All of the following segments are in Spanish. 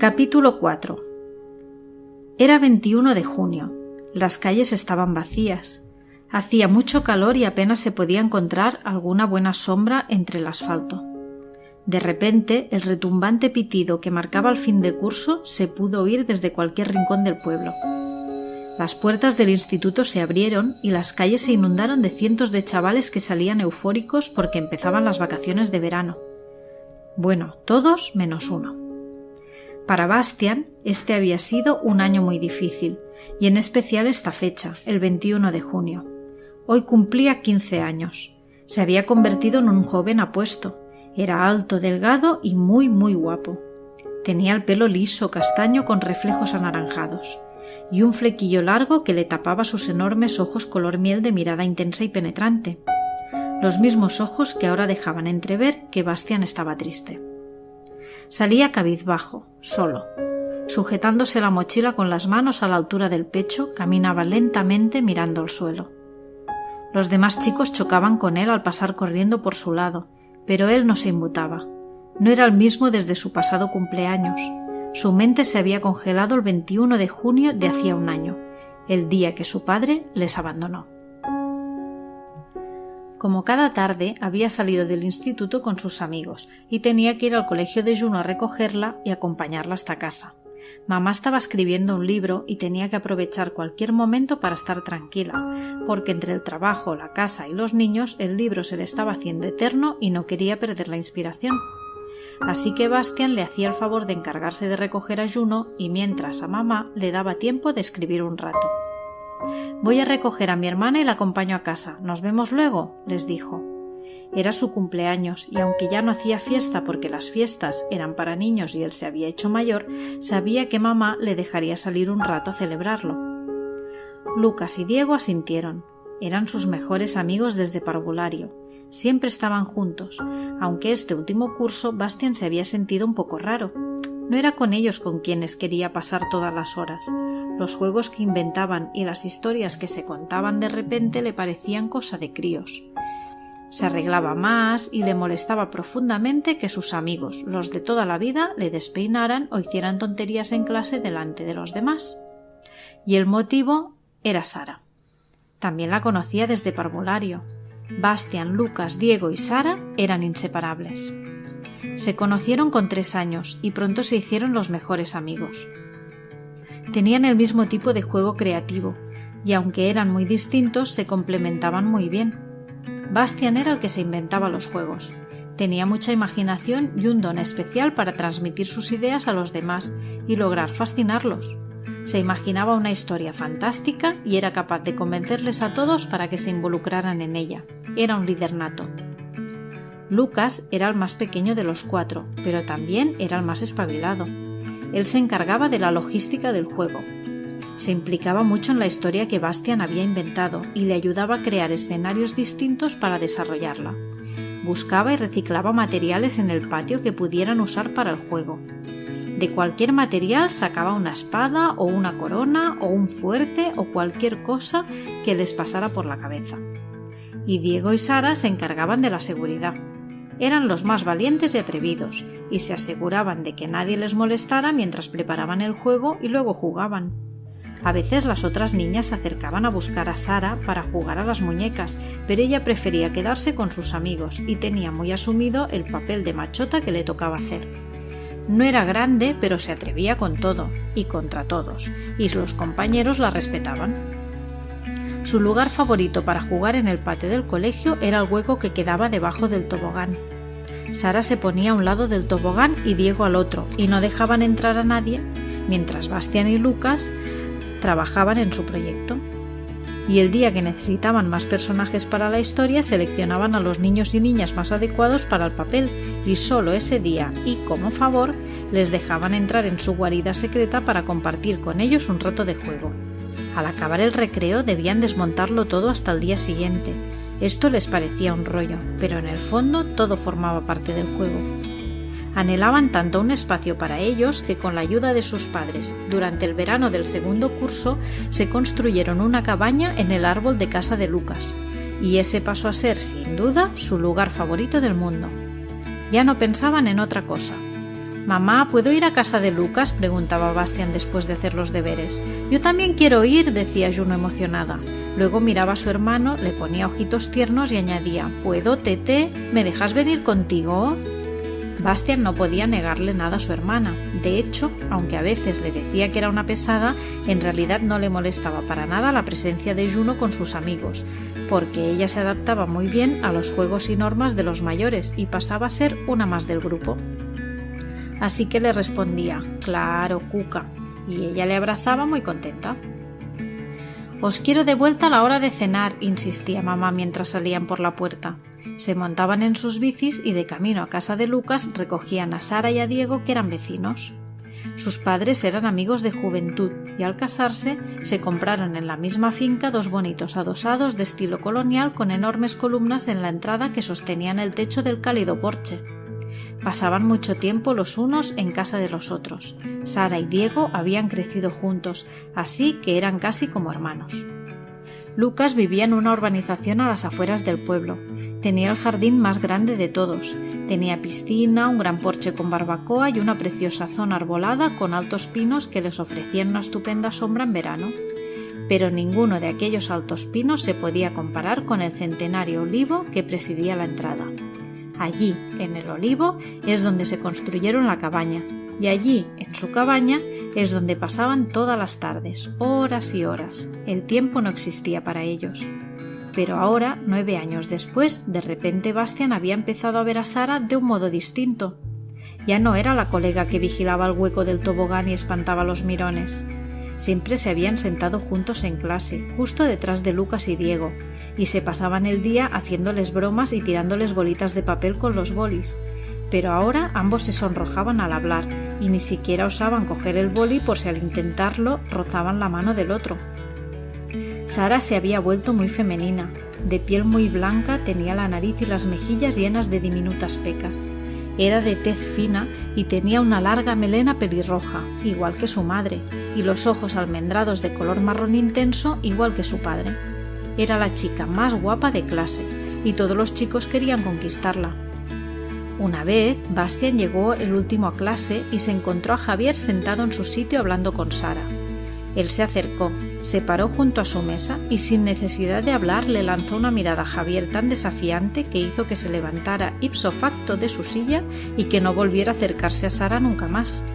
Capítulo 4. Era 21 de junio. Las calles estaban vacías. Hacía mucho calor y apenas se podía encontrar alguna buena sombra entre el asfalto. De repente, el retumbante pitido que marcaba el fin de curso se pudo oír desde cualquier rincón del pueblo. Las puertas del instituto se abrieron y las calles se inundaron de cientos de chavales que salían eufóricos porque empezaban las vacaciones de verano. Bueno, todos menos uno. Para Bastian, este había sido un año muy difícil, y en especial esta fecha, el 21 de junio. Hoy cumplía 15 años. Se había convertido en un joven apuesto. Era alto, delgado y muy guapo. Tenía el pelo liso, castaño con reflejos anaranjados, y un flequillo largo que le tapaba sus enormes ojos color miel de mirada intensa y penetrante. Los mismos ojos que ahora dejaban entrever que Bastian estaba triste. Salía cabizbajo, solo. Sujetándose la mochila con las manos a la altura del pecho, caminaba lentamente mirando al suelo. Los demás chicos chocaban con él al pasar corriendo por su lado, pero él no se inmutaba. No era el mismo desde su pasado cumpleaños. Su mente se había congelado el 21 de junio de hacía un año, el día que su padre les abandonó. Como cada tarde, había salido del instituto con sus amigos y tenía que ir al colegio de Juno a recogerla y acompañarla hasta casa. Mamá estaba escribiendo un libro y tenía que aprovechar cualquier momento para estar tranquila, porque entre el trabajo, la casa y los niños el libro se le estaba haciendo eterno y no quería perder la inspiración. Así que Bastian le hacía el favor de encargarse de recoger a Juno y mientras a mamá le daba tiempo de escribir un rato. «Voy a recoger a mi hermana y la acompaño a casa. ¿Nos vemos luego?», les dijo. Era su cumpleaños y aunque ya no hacía fiesta porque las fiestas eran para niños y él se había hecho mayor, sabía que mamá le dejaría salir un rato a celebrarlo. Lucas y Diego asintieron. Eran sus mejores amigos desde parvulario. Siempre estaban juntos, aunque este último curso Bastian se había sentido un poco raro. No era con ellos con quienes quería pasar todas las horas. Los juegos que inventaban y las historias que se contaban de repente le parecían cosa de críos. Se arreglaba más y le molestaba profundamente que sus amigos, los de toda la vida, le despeinaran o hicieran tonterías en clase delante de los demás. Y el motivo era Sara. También la conocía desde parvulario. Bastian, Lucas, Diego y Sara eran inseparables. Se conocieron con 3 años y pronto se hicieron los mejores amigos. Tenían el mismo tipo de juego creativo y aunque eran muy distintos se complementaban muy bien. Bastian era el que se inventaba los juegos. Tenía mucha imaginación y un don especial para transmitir sus ideas a los demás y lograr fascinarlos. Se imaginaba una historia fantástica y era capaz de convencerles a todos para que se involucraran en ella. Era un líder nato. Lucas era el más pequeño de los 4, pero también era el más espabilado. Él se encargaba de la logística del juego. Se implicaba mucho en la historia que Bastian había inventado y le ayudaba a crear escenarios distintos para desarrollarla. Buscaba y reciclaba materiales en el patio que pudieran usar para el juego. De cualquier material sacaba una espada o una corona o un fuerte o cualquier cosa que les pasara por la cabeza. Y Diego y Sara se encargaban de la seguridad. Eran los más valientes y atrevidos, y se aseguraban de que nadie les molestara mientras preparaban el juego y luego jugaban. A veces las otras niñas se acercaban a buscar a Sara para jugar a las muñecas, pero ella prefería quedarse con sus amigos y tenía muy asumido el papel de machota que le tocaba hacer. No era grande, pero se atrevía con todo y contra todos, y los compañeros la respetaban. Su lugar favorito para jugar en el patio del colegio era el hueco que quedaba debajo del tobogán. Sara se ponía a un lado del tobogán y Diego al otro, y no dejaban entrar a nadie, mientras Bastian y Lucas trabajaban en su proyecto. Y el día que necesitaban más personajes para la historia, seleccionaban a los niños y niñas más adecuados para el papel, y solo ese día, y como favor, les dejaban entrar en su guarida secreta para compartir con ellos un rato de juego. Al acabar el recreo debían desmontarlo todo hasta el día siguiente. Esto les parecía un rollo, pero en el fondo todo formaba parte del juego. Anhelaban tanto un espacio para ellos que con la ayuda de sus padres, durante el verano del segundo curso, se construyeron una cabaña en el árbol de casa de Lucas, y ese pasó a ser, sin duda, su lugar favorito del mundo. Ya no pensaban en otra cosa. «Mamá, ¿puedo ir a casa de Lucas?», preguntaba Bastian después de hacer los deberes. «Yo también quiero ir», decía Juno emocionada. Luego miraba a su hermano, le ponía ojitos tiernos y añadía: «¿Puedo, Tete? ¿Me dejas venir contigo?». Bastian no podía negarle nada a su hermana. De hecho, aunque a veces le decía que era una pesada, en realidad no le molestaba para nada la presencia de Juno con sus amigos, porque ella se adaptaba muy bien a los juegos y normas de los mayores y pasaba a ser una más del grupo. Así que le respondía: «Claro, Cuca», y ella le abrazaba muy contenta. «Os quiero de vuelta a la hora de cenar», insistía mamá mientras salían por la puerta. Se montaban en sus bicis y de camino a casa de Lucas recogían a Sara y a Diego, que eran vecinos. Sus padres eran amigos de juventud y al casarse se compraron en la misma finca 2 bonitos adosados de estilo colonial con enormes columnas en la entrada que sostenían el techo del cálido porche. Pasaban mucho tiempo los unos en casa de los otros. Sara y Diego habían crecido juntos, así que eran casi como hermanos. Lucas vivía en una urbanización a las afueras del pueblo. Tenía el jardín más grande de todos. Tenía piscina, un gran porche con barbacoa y una preciosa zona arbolada con altos pinos que les ofrecían una estupenda sombra en verano. Pero ninguno de aquellos altos pinos se podía comparar con el centenario olivo que presidía la entrada. Allí, en el olivo, es donde se construyeron la cabaña, y allí, en su cabaña, es donde pasaban todas las tardes, horas y horas. El tiempo no existía para ellos. Pero ahora, 9 años después, de repente Bastian había empezado a ver a Sara de un modo distinto. Ya no era la colega que vigilaba el hueco del tobogán y espantaba los mirones. Siempre se habían sentado juntos en clase, justo detrás de Lucas y Diego, y se pasaban el día haciéndoles bromas y tirándoles bolitas de papel con los bolis. Pero ahora ambos se sonrojaban al hablar y ni siquiera osaban coger el boli por si al intentarlo rozaban la mano del otro. Sara se había vuelto muy femenina. De piel muy blanca, tenía la nariz y las mejillas llenas de diminutas pecas. Era de tez fina y tenía una larga melena pelirroja, igual que su madre, y los ojos almendrados de color marrón intenso, igual que su padre. Era la chica más guapa de clase, y todos los chicos querían conquistarla. Una vez, Bastian llegó el último a clase y se encontró a Javier sentado en su sitio hablando con Sara. Él se acercó, se paró junto a su mesa y sin necesidad de hablar le lanzó una mirada a Javier tan desafiante que hizo que se levantara ipso facto de su silla y que no volviera a acercarse a Sara nunca más.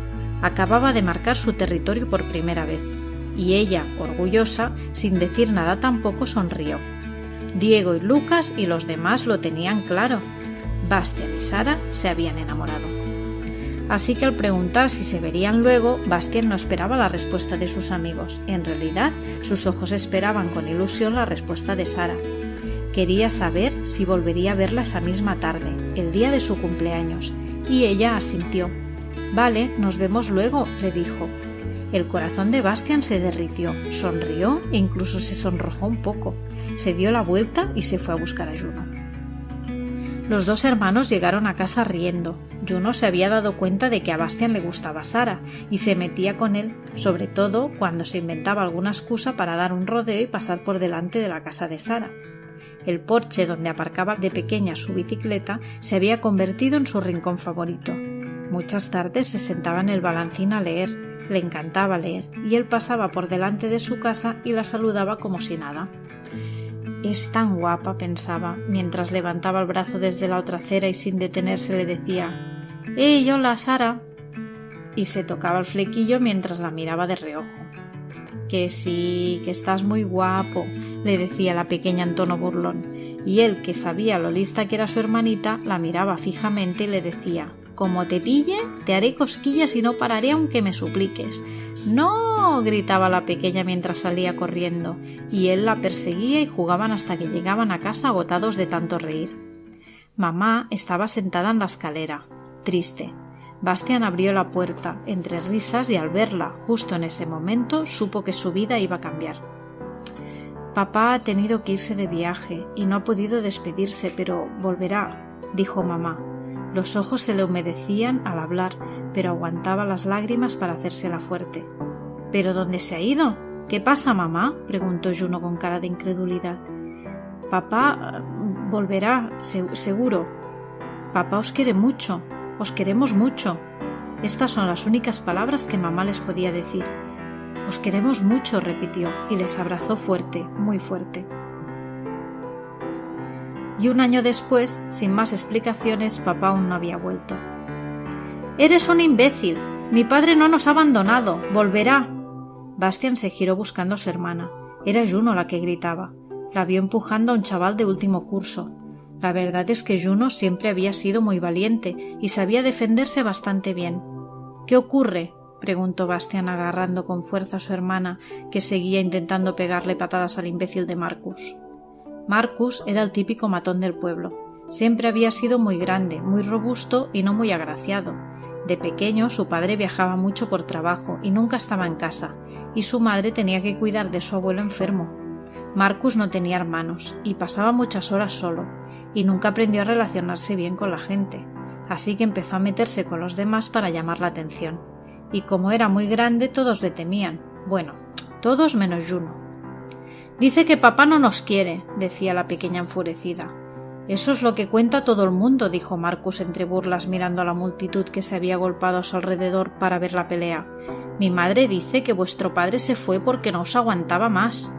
Acababa de marcar su territorio por primera vez, y ella, orgullosa, sin decir nada tampoco, sonrió. Diego y Lucas y los demás lo tenían claro. Bastian y Sara se habían enamorado. Así que al preguntar si se verían luego, Bastian no esperaba la respuesta de sus amigos. En realidad, sus ojos esperaban con ilusión la respuesta de Sara. Quería saber si volvería a verla esa misma tarde, el día de su cumpleaños, y ella asintió. «Vale, nos vemos luego», le dijo. El corazón de Bastian se derritió, sonrió e incluso se sonrojó un poco. Se dio la vuelta y se fue a buscar a Juno. Los 2 hermanos llegaron a casa riendo. Juno se había dado cuenta de que a Bastian le gustaba Sara y se metía con él, sobre todo cuando se inventaba alguna excusa para dar un rodeo y pasar por delante de la casa de Sara. El porche donde aparcaba de pequeña su bicicleta se había convertido en su rincón favorito. Muchas tardes se sentaba en el balancín a leer, le encantaba leer, y él pasaba por delante de su casa y la saludaba como si nada. «Es tan guapa», pensaba, mientras levantaba el brazo desde la otra acera y sin detenerse le decía: «¡Hey, hola, Sara!» y se tocaba el flequillo mientras la miraba de reojo. «Que sí, que estás muy guapo», le decía la pequeña en tono burlón, y él, que sabía lo lista que era su hermanita, la miraba fijamente y le decía: «Como te pille, te haré cosquillas y no pararé aunque me supliques». «¡No!», gritaba la pequeña mientras salía corriendo, y él la perseguía y jugaban hasta que llegaban a casa agotados de tanto reír. Mamá estaba sentada en la escalera, triste. Bastian abrió la puerta, entre risas, y al verla, justo en ese momento, supo que su vida iba a cambiar. «Papá ha tenido que irse de viaje y no ha podido despedirse, pero volverá», dijo mamá. Los ojos se le humedecían al hablar, pero aguantaba las lágrimas para hacérsela fuerte. «¿Pero dónde se ha ido? ¿Qué pasa, mamá?», preguntó Juno con cara de incredulidad. «Papá volverá, seguro. Papá os quiere mucho, os queremos mucho». Estas son las únicas palabras que mamá les podía decir. «Os queremos mucho», repitió, y les abrazó fuerte, muy fuerte. Y un año después, sin más explicaciones, papá aún no había vuelto. «¡Eres un imbécil! Mi padre no nos ha abandonado. ¡Volverá!». Bastian se giró buscando a su hermana. Era Juno la que gritaba. La vio empujando a un chaval de último curso. La verdad es que Juno siempre había sido muy valiente y sabía defenderse bastante bien. «¿Qué ocurre?», preguntó Bastian agarrando con fuerza a su hermana, que seguía intentando pegarle patadas al imbécil de Marcus. Marcus era el típico matón del pueblo. Siempre había sido muy grande, muy robusto y no muy agraciado. De pequeño su padre viajaba mucho por trabajo y nunca estaba en casa, y su madre tenía que cuidar de su abuelo enfermo. Marcus no tenía hermanos y pasaba muchas horas solo, y nunca aprendió a relacionarse bien con la gente, así que empezó a meterse con los demás para llamar la atención. Y como era muy grande, todos le temían. Bueno, todos menos Juno. «Dice que papá no nos quiere», decía la pequeña enfurecida. «Eso es lo que cuenta todo el mundo», dijo Marcus entre burlas mirando a la multitud que se había agolpado a su alrededor para ver la pelea. «Mi madre dice que vuestro padre se fue porque no os aguantaba más».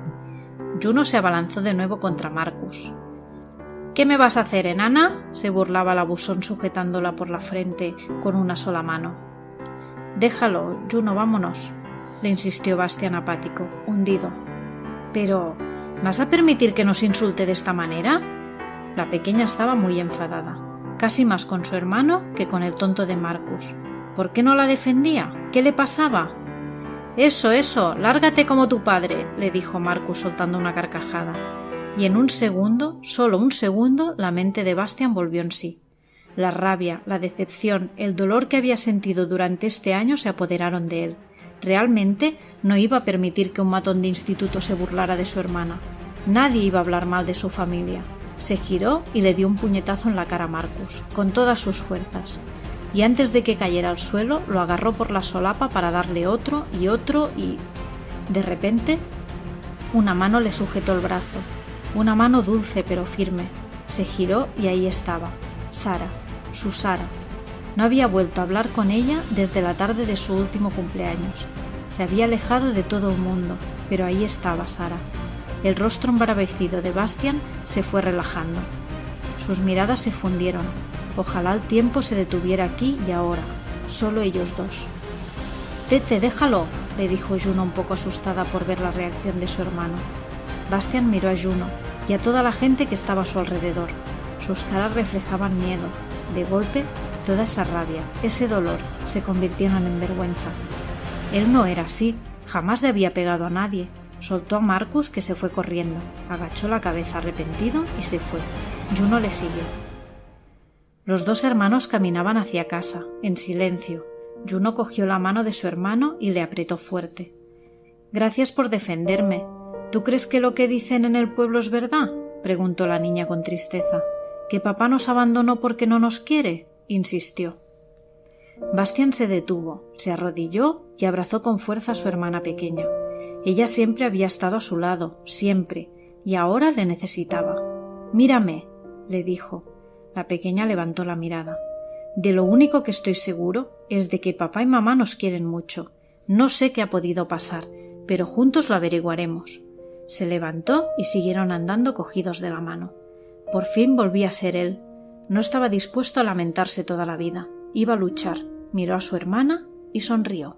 Juno se abalanzó de nuevo contra Marcus. «¿Qué me vas a hacer, enana?», se burlaba el abusón sujetándola por la frente con una sola mano. «Déjalo, Juno, vámonos», le insistió Bastian apático, hundido. «Pero, ¿vas a permitir que nos insulte de esta manera?». La pequeña estaba muy enfadada, casi más con su hermano que con el tonto de Marcus. ¿Por qué no la defendía? ¿Qué le pasaba? Eso, lárgate como tu padre», le dijo Marcus soltando una carcajada. Y en un segundo, solo un segundo, la mente de Bastian volvió en sí. La rabia, la decepción, el dolor que había sentido durante este año se apoderaron de él. Realmente no iba a permitir que un matón de instituto se burlara de su hermana. Nadie iba a hablar mal de su familia. Se giró y le dio un puñetazo en la cara a Marcus, con todas sus fuerzas. Y antes de que cayera al suelo, lo agarró por la solapa para darle otro y... De repente, una mano le sujetó el brazo. Una mano dulce pero firme. Se giró y ahí estaba. Sara, su Sara. No había vuelto a hablar con ella desde la tarde de su último cumpleaños. Se había alejado de todo el mundo, pero ahí estaba Sara. El rostro embravecido de Bastian se fue relajando. Sus miradas se fundieron. Ojalá el tiempo se detuviera aquí y ahora, solo ellos dos. «Tete, déjalo», le dijo Juno un poco asustada por ver la reacción de su hermano. Bastian miró a Juno y a toda la gente que estaba a su alrededor. Sus caras reflejaban miedo. De golpe, toda esa rabia, ese dolor, se convirtieron en vergüenza. Él no era así, jamás le había pegado a nadie. Soltó a Marcus, que se fue corriendo, agachó la cabeza arrepentido y se fue. Juno le siguió. Los dos hermanos caminaban hacia casa, en silencio. Juno cogió la mano de su hermano y le apretó fuerte. «Gracias por defenderme. ¿Tú crees que lo que dicen en el pueblo es verdad?», preguntó la niña con tristeza. «¿Que papá nos abandonó porque no nos quiere?», insistió. Bastian se detuvo, se arrodilló y abrazó con fuerza a su hermana pequeña. Ella siempre había estado a su lado, siempre, y ahora le necesitaba. «Mírame», le dijo. La pequeña levantó la mirada. «De lo único que estoy seguro es de que papá y mamá nos quieren mucho. No sé qué ha podido pasar, pero juntos lo averiguaremos». Se levantó y siguieron andando cogidos de la mano. Por fin volvía a ser él. No estaba dispuesto a lamentarse toda la vida. Iba a luchar. Miró a su hermana y sonrió.